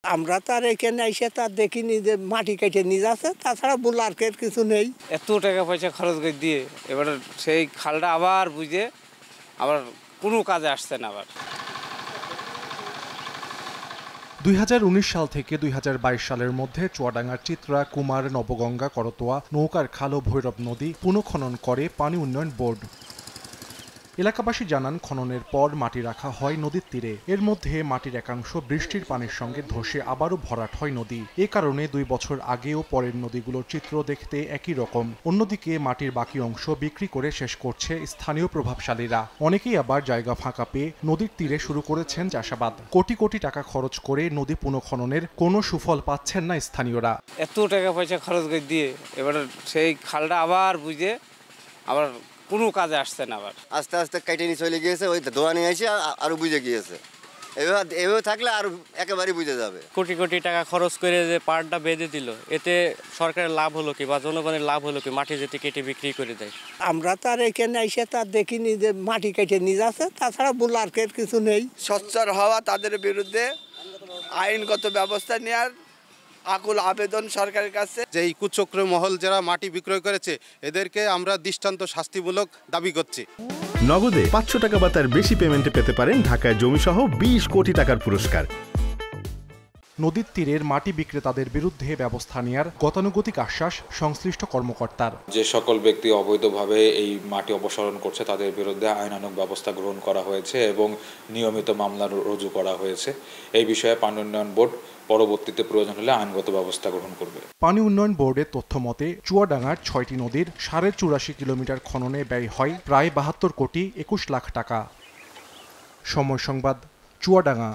আমরা তো আর এখানে এসে তার দেখিনি যে মাটি কেটে নিয়ে যাচ্ছে, তাছাড়া বুলার্কের কিছু নেই। এত টাকা পয়সা খরচ করে দিয়ে এবার সেই খালটা আবার বুঝে আবার কোনো কাজে আসছে না। আবার 2019 সাল থেকে 2022 সালের মধ্যে চুয়াডাঙ্গার চিত্রা, কুমার, নবগঙ্গা, করতোয়া, নৌকার খাল ও ভৈরব নদী পুনঃখনন করে পানি উন্নয়ন বোর্ড। এলাকাবাসী জানান, খননের পর মাটি রাখা হয় নদীর তীরে। এর মধ্যে মাটির একাংশ বৃষ্টির পানির সঙ্গে ধসে আবারও ভরাট হয় নদী। এ কারণে 2 বছর আগে ও পরের নদীগুলোর চিত্র দেখতে একই রকম। অন্যদিকে মাটির বাকি অংশ বিক্রি করে শেষ করছে স্থানীয় প্রভাবশালীরা। অনেকেই আবার জায়গা ফাঁকা পেয়ে নদীর তীরে শুরু করেছেন চাষাবাদ। কোটি কোটি টাকা খরচ করে নদী পুনঃখননের কোনো সুফল পাচ্ছেন না স্থানীয়রা। এত টাকা পয়সা খরচ করে দিয়ে এবার সেই খালটা আবার বুঝে আবার কোনো কাজে আসছে না। আবার আস্তে আস্তে কেটে নিয়ে চলে গিয়েছে, ওই ধোয়া নিয়ে এসে আরো বুঝে গিয়েছে। এভাবে থাকলে আর একেবারেই বুঝে যাবে। কোটি কোটি টাকা খরচ করে যে পাড়টা বেঁধে দিল, এতে সরকারের লাভ হলো কি বা জনগণের লাভ হলো কি? মাটি যেতে কেটে বিক্রি করে দেয়। আমরা তো আর এখানে এসে তার দেখিনি যে মাটি কেটে নিয়ে যাচ্ছে, তাছাড়া বুলার্কের কিছু নেই। সোচ্চার হওয়া, তাদের বিরুদ্ধে আইনগত ব্যবস্থা নেওয়ার আকুল আবেদন সরকারের কাছে। যে এই কুচক্র মহল যারা মাটি বিক্রয় করেছে, এদেরকে আমরা দৃষ্টান্ত শাস্তিমূলক দাবি করছি। নগদে 500 টাকা বা তার বেশি পেমেন্টে পেতে পারেন ঢাকায় জমিসহ 20 কোটি টাকার পুরস্কার। নদীর তীরের মাটি বিক্রেতাদের বিরুদ্ধে ব্যবস্থা নেওয়ার গতানুগতিক আশ্বাস সংশ্লিষ্ট কর্মকর্তার। যে সকল ব্যক্তি অবৈধভাবে এই মাটি অপসারণ করছে তাদের বিরুদ্ধে আইনানুগ ব্যবস্থা গ্রহণ করা হয়েছে এবং নিয়মিত মামলা রুজু করা হয়েছে। এই বিষয়ে পানি উন্নয়ন বোর্ড পরবর্তীতে প্রয়োজন হলে আইনগত ব্যবস্থা গ্রহণ করবে। পানি উন্নয়ন বোর্ডের তথ্য মতে চুয়াডাঙ্গার 6টি নদীর 84.5 কিলোমিটার খননে ব্যয় হয় প্রায় 72 কোটি 21 লাখ টাকা। সময় সংবাদ, চুয়াডাঙ্গা।